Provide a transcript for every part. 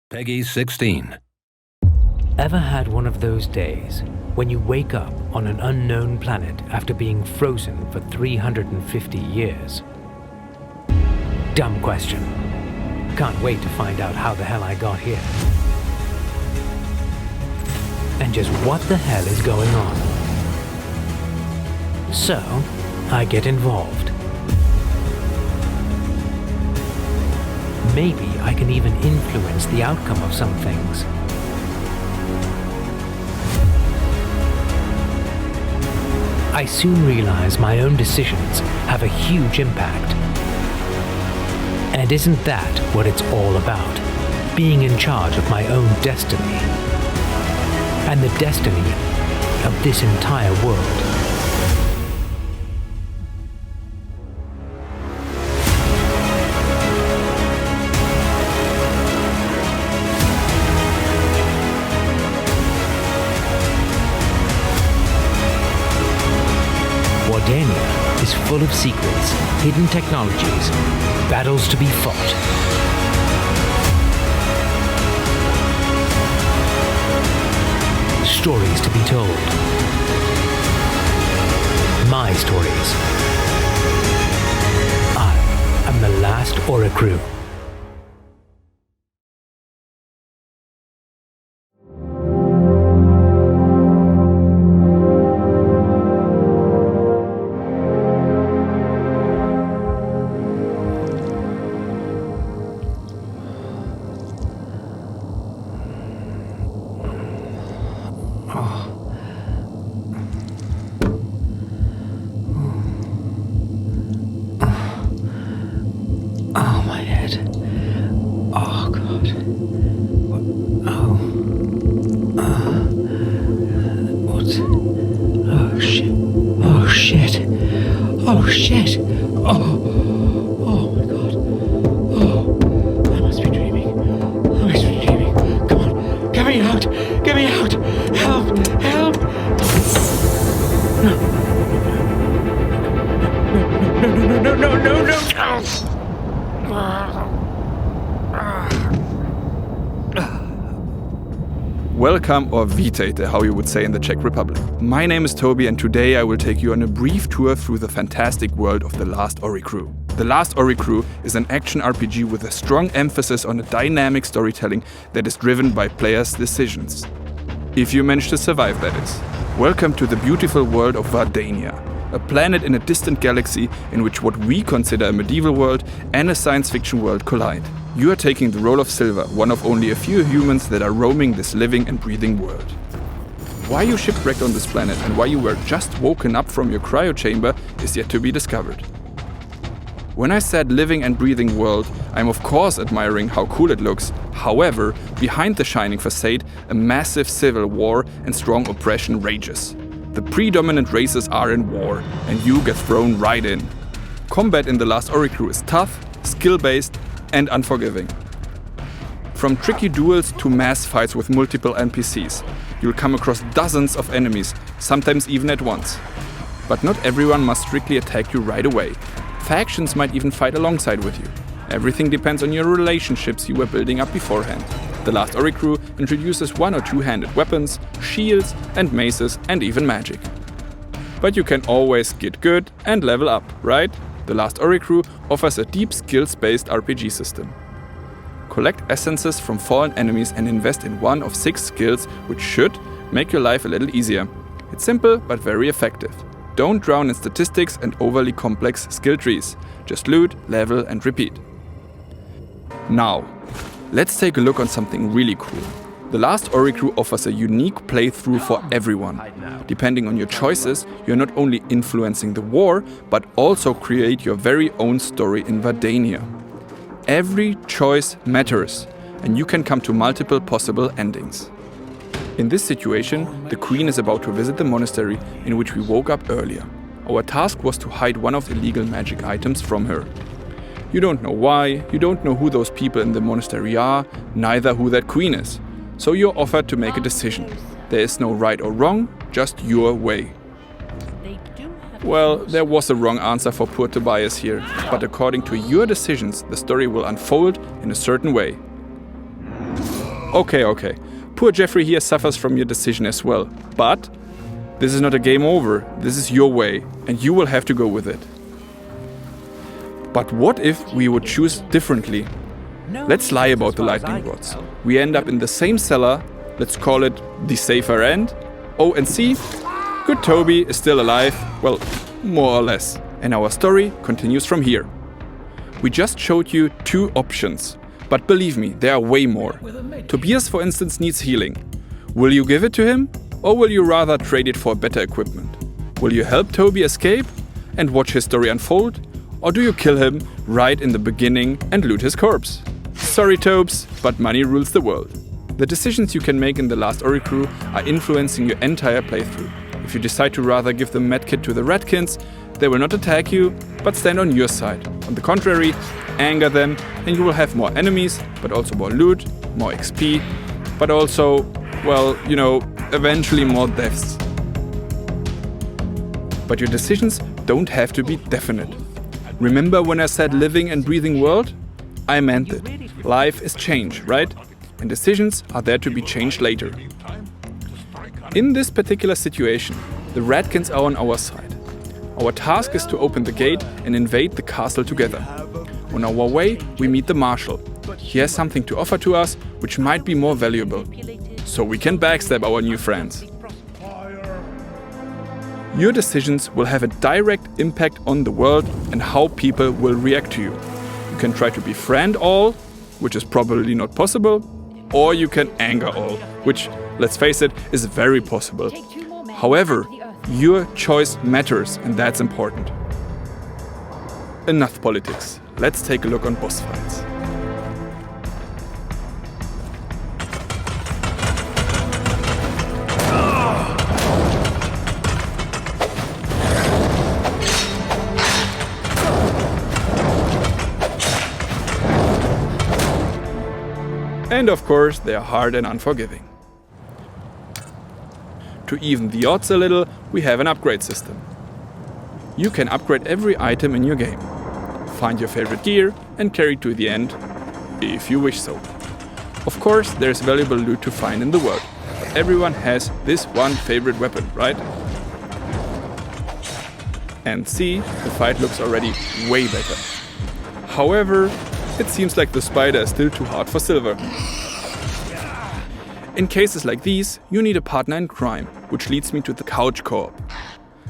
Peggy 16. Ever had one of those days when you wake up on an unknown planet after being frozen for 350 years? Dumb question. Can't wait to find out how the hell I got here. And just what the hell is going on. So, I get involved. Maybe I can even influence the outcome of some things. I soon realize my own decisions have a huge impact. And isn't that what it's all about? Being in charge of my own destiny. And the destiny of this entire world. Wardenia is full of secrets, hidden technologies, battles to be fought. Stories to be told. My stories. I am the Last Oricru. Oh, my head. Oh, God. What? Oh, shit. Oh, shit. Oh, shit. Oh, my God. Oh, I must be dreaming. I must be dreaming. Come on. Get me out. Get me out. Help. Help. No. Welcome, or vítejte, how you would say in the Czech Republic. My name is Toby, and today I will take you on a brief tour through the fantastic world of The Last Oricru. The Last Oricru is an action RPG with a strong emphasis on a dynamic storytelling that is driven by players' decisions. If you manage to survive, that is. Welcome to the beautiful world of Wardenia, a planet in a distant galaxy in which what we consider a medieval world and a science fiction world collide. You are taking the role of Silver, one of only a few humans that are roaming this living and breathing world. Why you shipwrecked on this planet and why you were just woken up from your cryo chamber is yet to be discovered. When I said living and breathing world, I'm of course admiring how cool it looks. However, behind the shining facade, a massive civil war and strong oppression rages. The predominant races are in war, and you get thrown right in. Combat in The Last Oricru is tough, skill-based, and unforgiving. From tricky duels to mass fights with multiple NPCs, you'll come across dozens of enemies, sometimes even at once. But not everyone must strictly attack you right away. Factions might even fight alongside with you. Everything depends on your relationships you were building up beforehand. The Last Oricru introduces one or two-handed weapons, shields and maces, and even magic. But you can always get good and level up, right? The Last Oricru offers a deep skills-based RPG system. Collect essences from fallen enemies and invest in one of 6 skills, which should make your life a little easier. It's simple but very effective. Don't drown in statistics and overly complex skill trees. Just loot, level and repeat. Now, let's take a look on something really cool. The Last Oricru offers a unique playthrough for everyone. Depending on your choices, you're not only influencing the war, but also create your very own story in Wardenia. Every choice matters, and you can come to multiple possible endings. In this situation, the Queen is about to visit the monastery in which we woke up earlier. Our task was to hide one of the illegal magic items from her. You don't know why, you don't know who those people in the monastery are, neither who that queen is. So you're offered to make a decision. There is no right or wrong, just your way. Well, there was a wrong answer for poor Tobias here, but according to your decisions, the story will unfold in a certain way. Okay. Poor Jeffrey here suffers from your decision as well, but this is not a game over, this is your way, and you will have to go with it. But what if we would choose differently? Let's lie about the lightning rods. We end up in the same cellar, let's call it the safer end. Oh, and see, good Toby is still alive, well, more or less. And our story continues from here. We just showed you 2 options, but believe me, there are way more. Tobias, for instance, needs healing. Will you give it to him, or will you rather trade it for better equipment? Will you help Toby escape and watch his story unfold, or do you kill him right in the beginning and loot his corpse? Sorry Tobes, but money rules the world. The decisions you can make in the Last Oricru are influencing your entire playthrough. If you decide to rather give the medkit to the Redkins, they will not attack you, but stand on your side. On the contrary, anger them, and you will have more enemies, but also more loot, more XP, but also, well, you know, eventually more deaths. But your decisions don't have to be definite. Remember when I said living and breathing world? I meant it. Life is change, right? And decisions are there to be changed later. In this particular situation, the Redkins are on our side. Our task is to open the gate and invade the castle together. On our way, we meet the Marshal. He has something to offer to us, which might be more valuable. So we can backstab our new friends. Your decisions will have a direct impact on the world and how people will react to you. You can try to befriend all, which is probably not possible, or you can anger all, which, let's face it, is very possible. However, your choice matters, and that's important. Enough politics. Let's take a look on boss fights. And of course, they are hard and unforgiving. To even the odds a little, we have an upgrade system. You can upgrade every item in your game. Find your favorite gear and carry it to the end, if you wish so. Of course, there's valuable loot to find in the world, but everyone has this one favorite weapon, right? And see, the fight looks already way better. However, it seems like the spider is still too hard for silver. In cases like these, you need a partner in crime, which leads me to the couch co-op.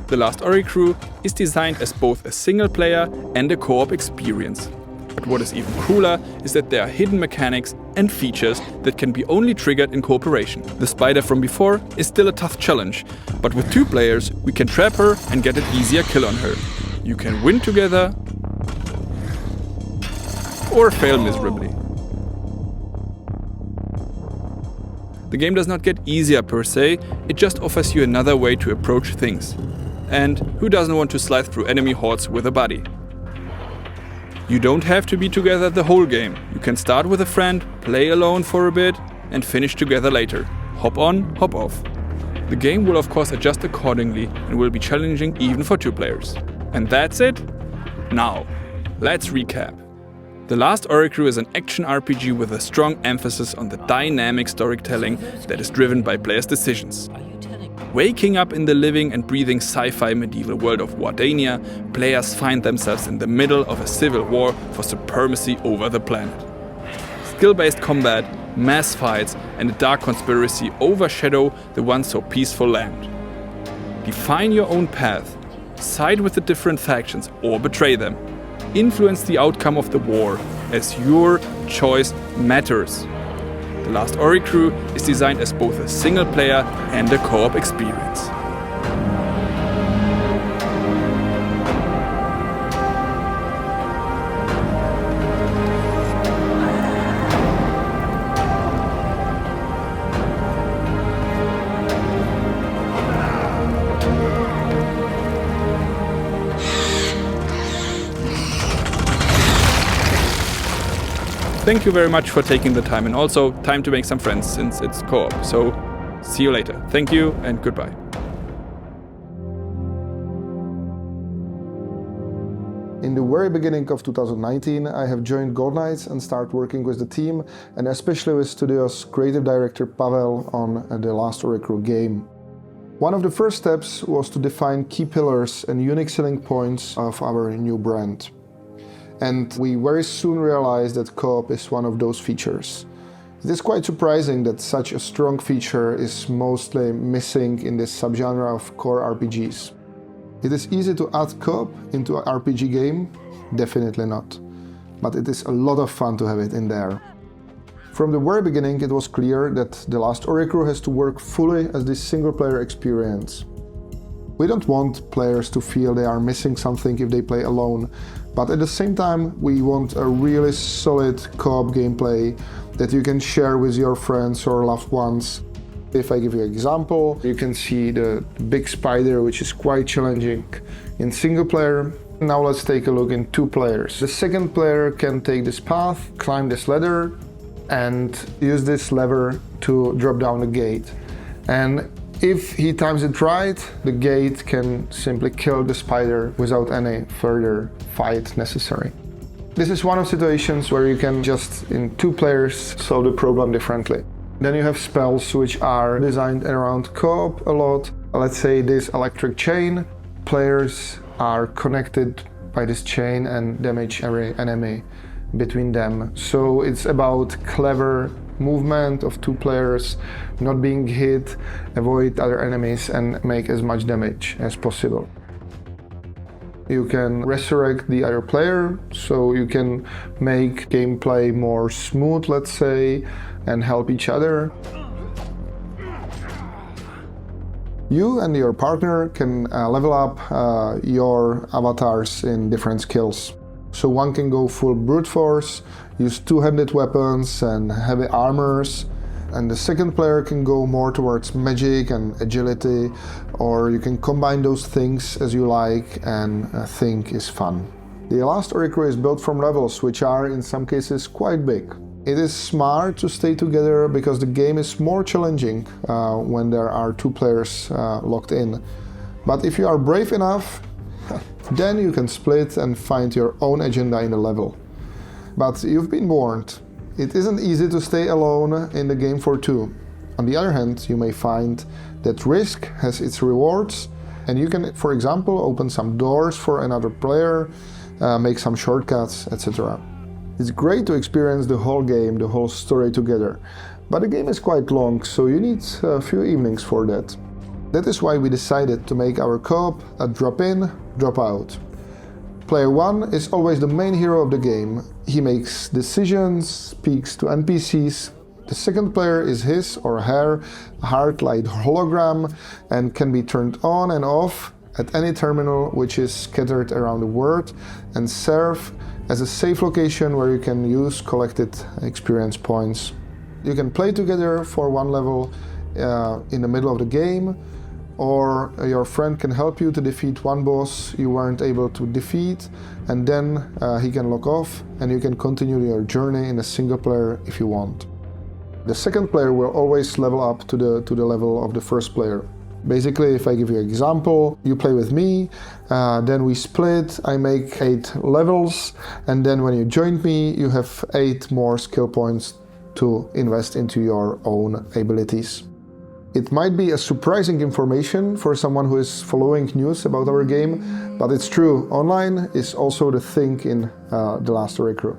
The Last Oricru is designed as both a single player and a co-op experience. But what is even cooler is that there are hidden mechanics and features that can be only triggered in cooperation. The spider from before is still a tough challenge, but with 2 players we can trap her and get an easier kill on her. You can win together or fail miserably. The game does not get easier per se, it just offers you another way to approach things. And who doesn't want to slide through enemy hordes with a buddy? You don't have to be together the whole game. You can start with a friend, play alone for a bit, and finish together later. Hop on, hop off. The game will of course adjust accordingly and will be challenging even for 2 players. And that's it? Now, let's recap. The Last Oricru is an action RPG with a strong emphasis on the dynamic storytelling that is driven by players' decisions. Waking up in the living and breathing sci-fi medieval world of Wardenia, players find themselves in the middle of a civil war for supremacy over the planet. Skill-based combat, mass fights, and a dark conspiracy overshadow the once so peaceful land. Define your own path, side with the different factions or betray them. Influence the outcome of the war, as your choice matters. The Last Oricru is designed as both a single player and a co-op experience. Thank you very much for taking the time, and also time to make some friends since it's co-op. So see you later. Thank you and goodbye. In the very beginning of 2019, I have joined Gold Knights and started working with the team, and especially with studio's creative director Pavel on the Last Oricru Game. One of the first steps was to define key pillars and unique selling points of our new brand. And we very soon realized that co-op is one of those features. It is quite surprising that such a strong feature is mostly missing in this subgenre of core RPGs. It is easy to add co-op into an RPG game? Definitely not. But it is a lot of fun to have it in there. From the very beginning, it was clear that The Last Oricru has to work fully as this single-player experience. We don't want players to feel they are missing something if they play alone, but at the same time, we want a really solid co-op gameplay that you can share with your friends or loved ones. If I give you an example, you can see the big spider, which is quite challenging in single player. Now let's take a look in two players. The second player can take this path, climb this ladder, and use this lever to drop down the gate. And if he times it right, the gate can simply kill the spider without any further fight necessary. This is one of situations where you can just, in two players, solve the problem differently. Then you have spells which are designed around co-op a lot. Let's say this electric chain. Players are connected by this chain and damage every enemy between them. So it's about clever movement of two players, not being hit, avoid other enemies and make as much damage as possible. You can resurrect the other player, so you can make gameplay more smooth, let's say, and help each other. You and your partner can level up your avatars in different skills. So one can go full brute force, use two-handed weapons and heavy armors, and the second player can go more towards magic and agility, or you can combine those things as you like and think is fun. The Last Oricru is built from levels which are in some cases quite big. It is smart to stay together because the game is more challenging when there are two players locked in. But if you are brave enough, then you can split and find your own agenda in the level. But you've been warned. It isn't easy to stay alone in the game for two. On the other hand, you may find that risk has its rewards, and you can, for example, open some doors for another player, make some shortcuts, etc. It's great to experience the whole game, the whole story together, but the game is quite long, so you need a few evenings for that. That is why we decided to make our co-op a drop-in, drop-out. Player 1 is always the main hero of the game. He makes decisions, speaks to NPCs. The second player is his or her heart-like hologram and can be turned on and off at any terminal which is scattered around the world and serve as a safe location where you can use collected experience points. You can play together for one level in the middle of the game, or your friend can help you to defeat one boss you weren't able to defeat, and then he can log off and you can continue your journey in a single player if you want. The second player will always level up to the level of the first player. Basically, if I give you an example, you play with me, then we split, I make 8 levels, and then when you join me, you have 8 more skill points to invest into your own abilities. It might be a surprising information for someone who is following news about our game, but it's true, online is also the thing in The Last Oricru.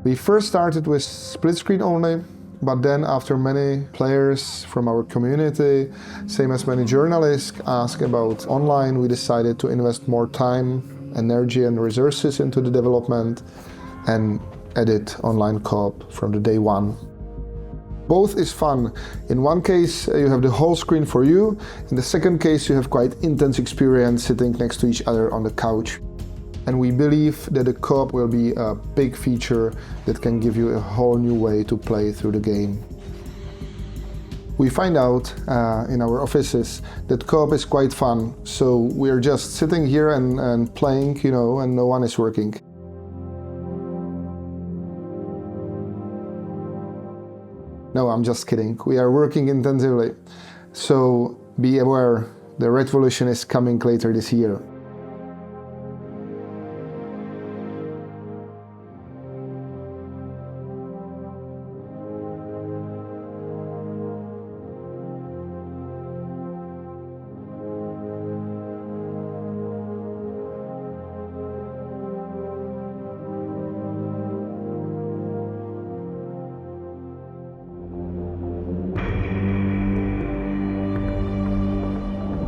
We first started with split screen only, but then after many players from our community, same as many journalists, ask about online, we decided to invest more time, energy and resources into the development and edit online co-op from the day one. Both is fun. In one case you have the whole screen for you, in the second case you have quite intense experience sitting next to each other on the couch. And we believe that the co-op will be a big feature that can give you a whole new way to play through the game. We find out in our offices that co-op is quite fun, so we're just sitting here and playing, you know, and no one is working. No, I'm just kidding. We are working intensively. So be aware, the revolution is coming later this year.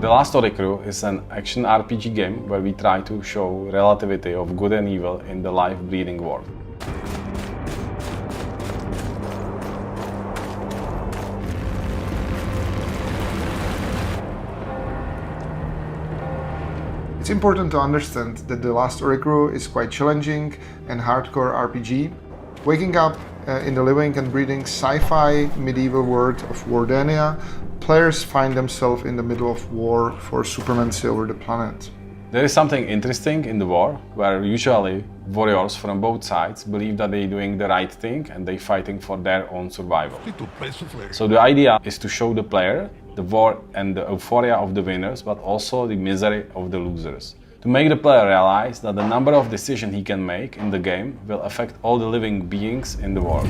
The Last Oricru is an action RPG game where we try to show relativity of good and evil in the life-breathing world. It's important to understand that The Last Oricru is quite challenging and hardcore RPG. Waking up in the living and breathing sci-fi medieval world of Wardenia, players find themselves in the middle of war for supremacy over the planet. There is something interesting in the war, where usually warriors from both sides believe that they're doing the right thing and they're fighting for their own survival. So the idea is to show the player the war and the euphoria of the winners, but also the misery of the losers. To make the player realize that the number of decisions he can make in the game will affect all the living beings in the world.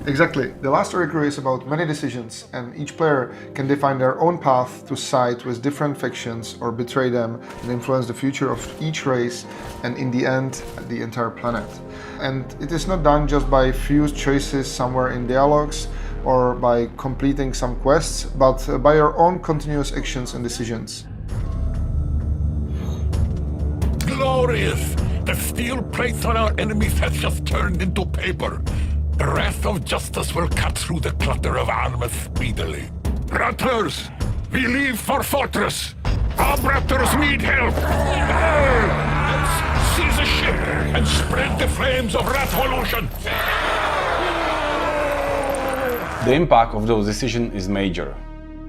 Exactly. The Last Oricru is about many decisions, and each player can define their own path to side with different factions or betray them and influence the future of each race and in the end, the entire planet. And it is not done just by few choices somewhere in dialogues or by completing some quests, but by your own continuous actions and decisions. Glorious! The steel plates on our enemies has just turned into paper. The wrath of justice will cut through the clutter of armor speedily. Rattlers, we leave for fortress. Our raptors need help. Let's seize a ship and spread the flames of revolution. The impact of those decisions is major.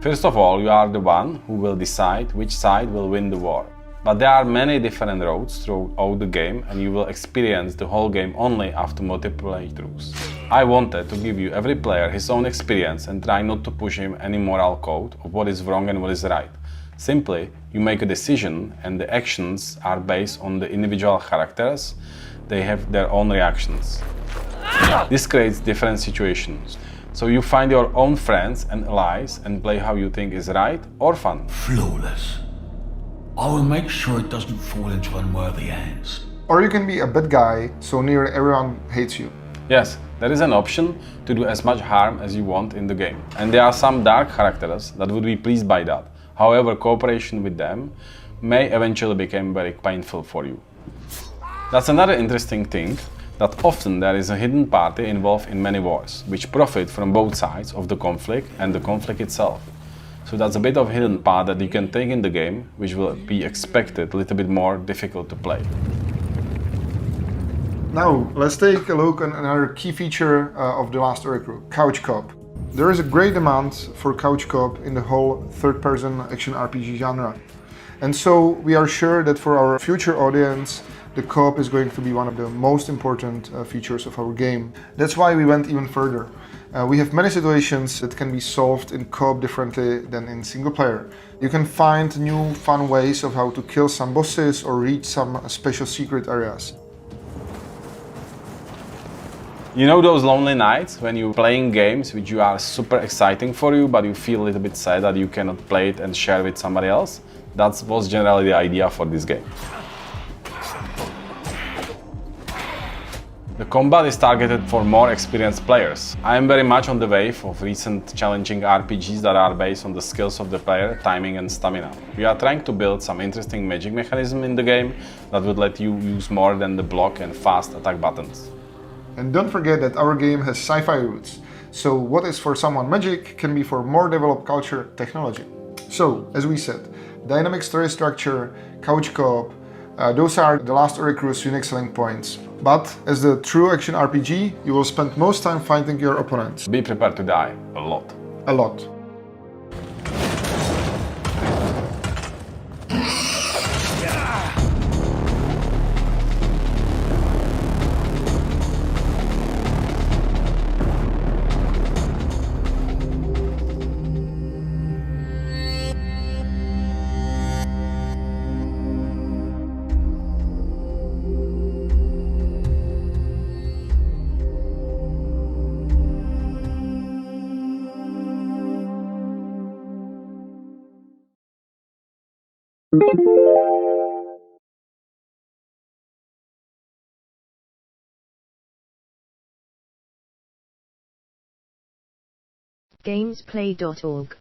First of all, you are the one who will decide which side will win the war. But there are many different roads throughout the game, and you will experience the whole game only after multiple playthroughs. I wanted to give you every player his own experience and try not to push him any moral code of what is wrong and what is right. Simply, you make a decision and the actions are based on the individual characters. They have their own reactions. This creates different situations. So you find your own friends and allies and play how you think is right or fun. Flawless. I will make sure it doesn't fall into unworthy hands. Or you can be a bad guy, so nearly everyone hates you. Yes, there is an option to do as much harm as you want in the game. And there are some dark characters that would be pleased by that. However, cooperation with them may eventually become very painful for you. That's another interesting thing, that often there is a hidden party involved in many wars, which profit from both sides of the conflict and the conflict itself. So that's a bit of hidden part that you can take in the game, which will be expected a little bit more difficult to play. Now, let's take a look at another key feature of The Last Oricru, couch co-op. There is a great demand for couch co-op in the whole third-person action RPG genre. And so we are sure that for our future audience, the co-op is going to be one of the most important features of our game. That's why we went even further. We have many situations that can be solved in co-op differently than in single player. You can find new fun ways of how to kill some bosses or reach some special secret areas. You know those lonely nights when you're playing games which you are super exciting for you, but you feel a little bit sad that you cannot play it and share with somebody else? That was generally the idea for this game. The combat is targeted for more experienced players. I am very much on the wave of recent challenging RPGs that are based on the skills of the player, timing and stamina. We are trying to build some interesting magic mechanism in the game that would let you use more than the block and fast attack buttons. And don't forget that our game has sci-fi roots. So what is for someone magic can be for more developed culture technology. So, as we said, dynamic story structure, couch co-op, those are The Last Oricru's unique selling points. But as the true action RPG, you will spend most time fighting your opponents. Be prepared to die a lot. A lot. gamezplay.org